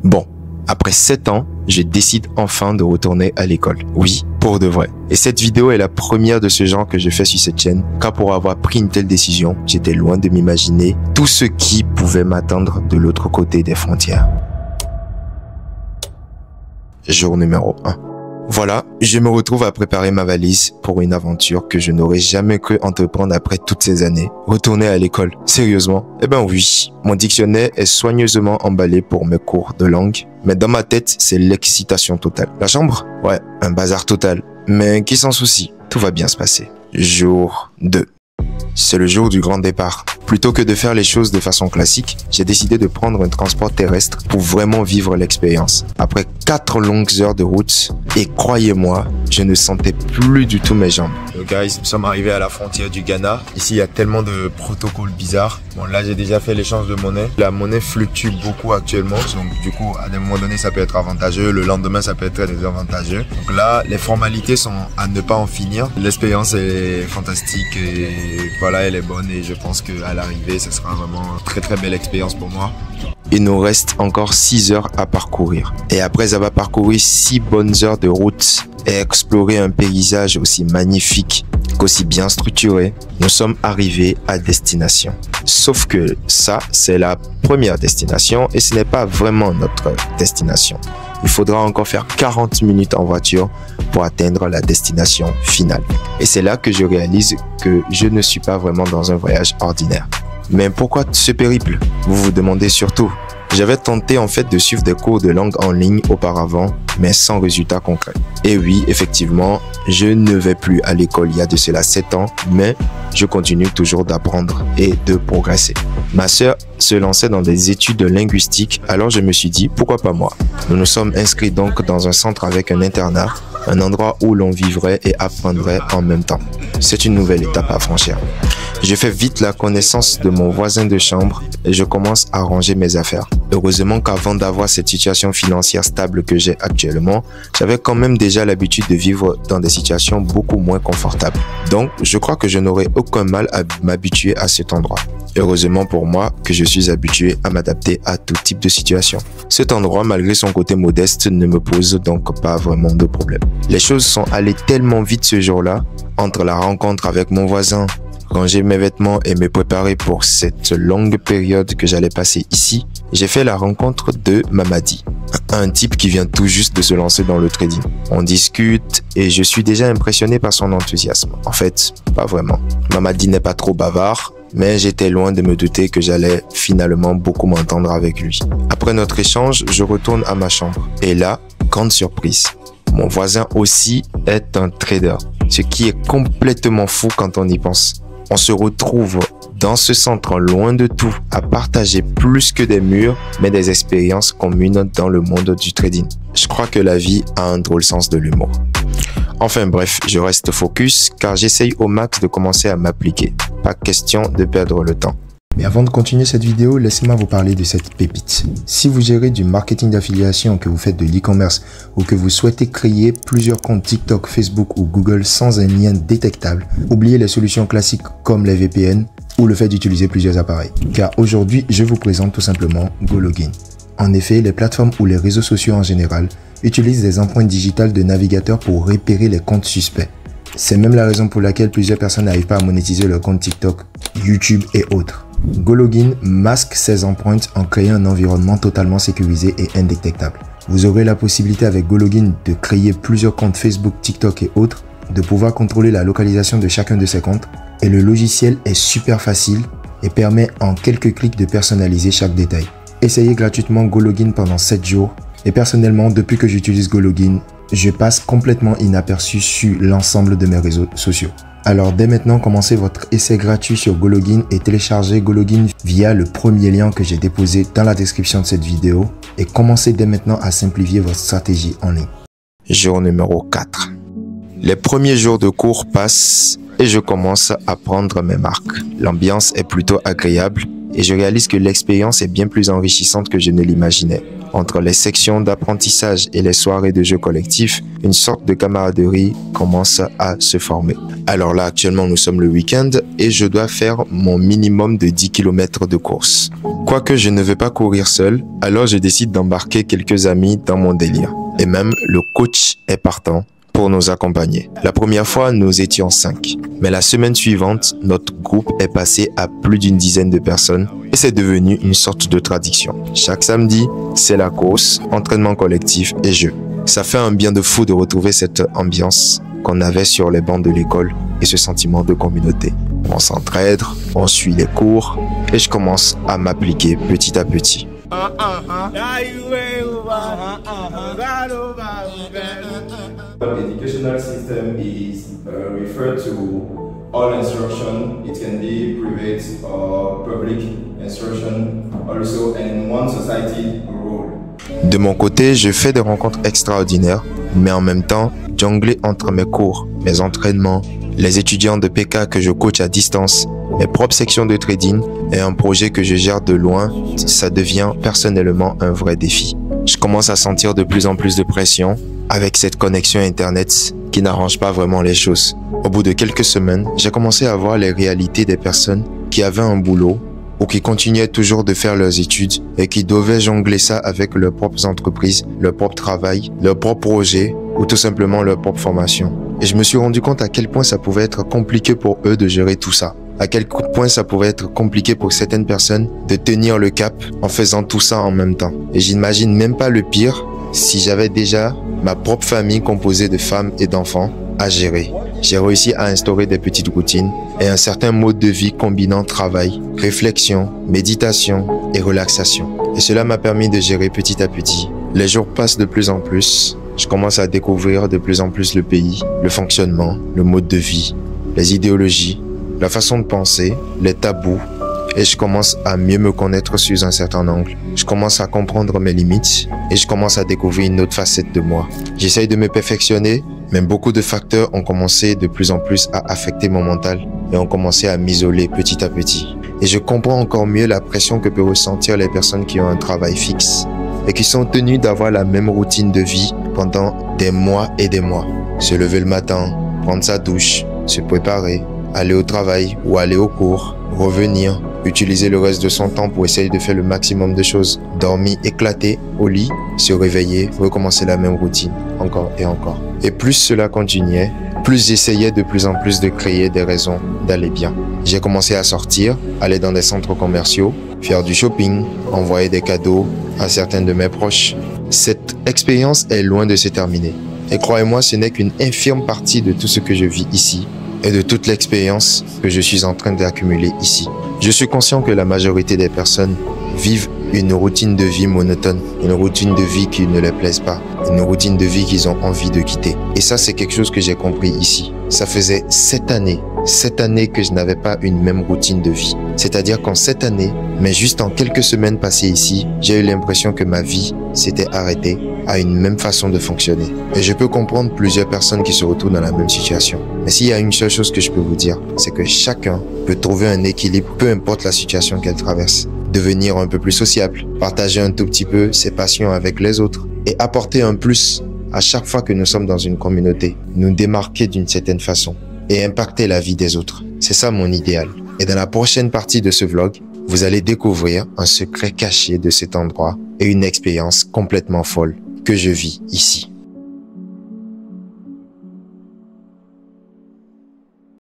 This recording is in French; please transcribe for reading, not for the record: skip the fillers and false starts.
Bon, après 7 ans, je décide enfin de retourner à l'école. Oui, pour de vrai. Et cette vidéo est la première de ce genre que je fais sur cette chaîne, car pour avoir pris une telle décision, j'étais loin de m'imaginer tout ce qui pouvait m'attendre de l'autre côté des frontières. Jour numéro 1. Voilà, je me retrouve à préparer ma valise pour une aventure que je n'aurais jamais cru entreprendre après toutes ces années. Retourner à l'école. Sérieusement? Eh ben oui, mon dictionnaire est soigneusement emballé pour mes cours de langue, mais dans ma tête, c'est l'excitation totale. La chambre? Ouais, un bazar total. Mais qui s'en soucie? Tout va bien se passer. Jour 2. C'est le jour du grand départ. Plutôt que de faire les choses de façon classique, j'ai décidé de prendre un transport terrestre pour vraiment vivre l'expérience. Après 4 longues heures de route, et croyez-moi, je ne sentais plus du tout mes jambes. So guys, nous sommes arrivés à la frontière du Ghana. Ici, il y a tellement de protocoles bizarres. Bon, là, j'ai déjà fait l'échange de monnaie. La monnaie fluctue beaucoup actuellement. Donc, du coup, à des moments donnés, ça peut être avantageux. Le lendemain, ça peut être très désavantageux. Donc là, les formalités sont à ne pas en finir. L'expérience est fantastique et voilà, elle est bonne. Et je pense qu'à l'arrivée, ce sera vraiment une très belle expérience pour moi. Il nous reste encore 6 heures à parcourir. Et après avoir parcouru 6 bonnes heures de route et exploré un paysage aussi magnifique qu'aussi bien structuré, nous sommes arrivés à destination. Sauf que ça, c'est la première destination et ce n'est pas vraiment notre destination. Il faudra encore faire 40 minutes en voiture pour atteindre la destination finale. Et c'est là que je réalise que je ne suis pas vraiment dans un voyage ordinaire. Mais pourquoi ce périple? Vous vous demandez surtout. J'avais tenté en fait de suivre des cours de langue en ligne auparavant, mais sans résultat concret. Et oui, effectivement, je ne vais plus à l'école il y a de cela 7 ans, mais je continue toujours d'apprendre et de progresser. Ma sœur se lançait dans des études linguistiques, alors je me suis dit, pourquoi pas moi? Nous nous sommes inscrits donc dans un centre avec un internat, un endroit où l'on vivrait et apprendrait en même temps. C'est une nouvelle étape à franchir. Je fais vite la connaissance de mon voisin de chambre et je commence à ranger mes affaires. Heureusement qu'avant d'avoir cette situation financière stable que j'ai actuellement, j'avais quand même déjà l'habitude de vivre dans des situations beaucoup moins confortables. Donc, je crois que je n'aurai aucun mal à m'habituer à cet endroit. Heureusement pour moi que je suis habitué à m'adapter à tout type de situation. Cet endroit, malgré son côté modeste, ne me pose donc pas vraiment de problème. Les choses sont allées tellement vite ce jour-là, entre la rencontre avec mon voisin, ranger mes vêtements et me préparer pour cette longue période que j'allais passer ici, j'ai fait la rencontre de Mamadi, un type qui vient tout juste de se lancer dans le trading. On discute et je suis déjà impressionné par son enthousiasme. En fait, pas vraiment. Mamadi n'est pas trop bavard, mais j'étais loin de me douter que j'allais finalement beaucoup m'entendre avec lui. Après notre échange, je retourne à ma chambre. Et là, grande surprise, mon voisin aussi est un trader, ce qui est complètement fou quand on y pense. On se retrouve dans ce centre loin de tout, à partager plus que des murs, mais des expériences communes dans le monde du trading. Je crois que la vie a un drôle sens de l'humour. Enfin bref, je reste focus car j'essaye au max de commencer à m'appliquer. Pas question de perdre le temps. Mais avant de continuer cette vidéo, laissez-moi vous parler de cette pépite. Si vous gérez du marketing d'affiliation, que vous faites de l'e-commerce ou que vous souhaitez créer plusieurs comptes TikTok, Facebook ou Google sans un lien détectable, oubliez les solutions classiques comme les VPN ou le fait d'utiliser plusieurs appareils. Car aujourd'hui, je vous présente tout simplement GoLogin. En effet, les plateformes ou les réseaux sociaux en général utilisent des empreintes digitales de navigateurs pour repérer les comptes suspects. C'est même la raison pour laquelle plusieurs personnes n'arrivent pas à monétiser leur compte TikTok, YouTube et autres. GoLogin masque ces empreintes en créant un environnement totalement sécurisé et indétectable. Vous aurez la possibilité avec GoLogin de créer plusieurs comptes Facebook, TikTok et autres, de pouvoir contrôler la localisation de chacun de ces comptes et le logiciel est super facile et permet en quelques clics de personnaliser chaque détail. Essayez gratuitement GoLogin pendant 7 jours et personnellement, depuis que j'utilise GoLogin, je passe complètement inaperçu sur l'ensemble de mes réseaux sociaux. Alors dès maintenant, commencez votre essai gratuit sur GoLogin et téléchargez GoLogin via le premier lien que j'ai déposé dans la description de cette vidéo et commencez dès maintenant à simplifier votre stratégie en ligne. Jour numéro 4. Les premiers jours de cours passent et je commence à prendre mes marques. L'ambiance est plutôt agréable et je réalise que l'expérience est bien plus enrichissante que je ne l'imaginais. Entre les sections d'apprentissage et les soirées de jeux collectifs, une sorte de camaraderie commence à se former. Alors là, actuellement, nous sommes le week-end et je dois faire mon minimum de 10 km de course. Quoique je ne veux pas courir seul, alors je décide d'embarquer quelques amis dans mon délire. Et même le coach est partant pour nous accompagner. La première fois, nous étions 5. Mais la semaine suivante, notre groupe est passé à plus d'une dizaine de personnes et c'est devenu une sorte de tradition. Chaque samedi, c'est la course, entraînement collectif et jeu. Ça fait un bien de fou de retrouver cette ambiance qu'on avait sur les bancs de l'école et ce sentiment de communauté. On s'entraide, on suit les cours et je commence à m'appliquer petit à petit. The educational system is referred to all instruction. It can be private or public instruction also, and in one society role. De mon côté, je fais des rencontres extraordinaires, mais en même temps, jongler entre mes cours, mes entraînements, les étudiants de PK que je coach à distance, mes propres sections de trading et un projet que je gère de loin, ça devient personnellement un vrai défi. Je commence à sentir de plus en plus de pression avec cette connexion Internet qui n'arrange pas vraiment les choses. Au bout de quelques semaines, j'ai commencé à voir les réalités des personnes qui avaient un boulot ou qui continuaient toujours de faire leurs études et qui devaient jongler ça avec leurs propres entreprises, leur propre travail, leurs propres projets ou tout simplement leur propre formation. Et je me suis rendu compte à quel point ça pouvait être compliqué pour eux de gérer tout ça. À quel point ça pouvait être compliqué pour certaines personnes de tenir le cap en faisant tout ça en même temps. Et j'imagine même pas le pire si j'avais déjà ma propre famille composée de femmes et d'enfants à gérer. J'ai réussi à instaurer des petites routines et un certain mode de vie combinant travail, réflexion, méditation et relaxation. Et cela m'a permis de gérer petit à petit. Les jours passent de plus en plus. Je commence à découvrir de plus en plus le pays, le fonctionnement, le mode de vie, les idéologies, la façon de penser, les tabous, et je commence à mieux me connaître sous un certain angle. Je commence à comprendre mes limites et je commence à découvrir une autre facette de moi. J'essaye de me perfectionner, mais beaucoup de facteurs ont commencé de plus en plus à affecter mon mental et ont commencé à m'isoler petit à petit. Et je comprends encore mieux la pression que peuvent ressentir les personnes qui ont un travail fixe et qui sont tenues d'avoir la même routine de vie pendant des mois et des mois. Se lever le matin, prendre sa douche, se préparer, aller au travail ou aller au cours, revenir, utiliser le reste de son temps pour essayer de faire le maximum de choses, dormir éclaté au lit, se réveiller, recommencer la même routine, encore et encore. Et plus cela continuait, plus j'essayais de plus en plus de créer des raisons d'aller bien. J'ai commencé à sortir, aller dans des centres commerciaux, faire du shopping, envoyer des cadeaux à certains de mes proches. Cette expérience est loin de se terminer. Et croyez-moi, ce n'est qu'une infime partie de tout ce que je vis ici et de toute l'expérience que je suis en train d'accumuler ici. Je suis conscient que la majorité des personnes vivent une routine de vie monotone, une routine de vie qui ne leur plaise pas, une routine de vie qu'ils ont envie de quitter. Et ça, c'est quelque chose que j'ai compris ici. Ça faisait 7 années que je n'avais pas une même routine de vie. C'est-à-dire qu'en 7 années, mais juste en quelques semaines passées ici, j'ai eu l'impression que ma vie s'était arrêtée à une même façon de fonctionner. Et je peux comprendre plusieurs personnes qui se retrouvent dans la même situation. Mais s'il y a une seule chose que je peux vous dire, c'est que chacun peut trouver un équilibre, peu importe la situation qu'elle traverse. Devenir un peu plus sociable, partager un tout petit peu ses passions avec les autres et apporter un plus à chaque fois que nous sommes dans une communauté, nous démarquer d'une certaine façon et impacter la vie des autres. C'est ça mon idéal. Et dans la prochaine partie de ce vlog, vous allez découvrir un secret caché de cet endroit et une expérience complètement folle que je vis ici.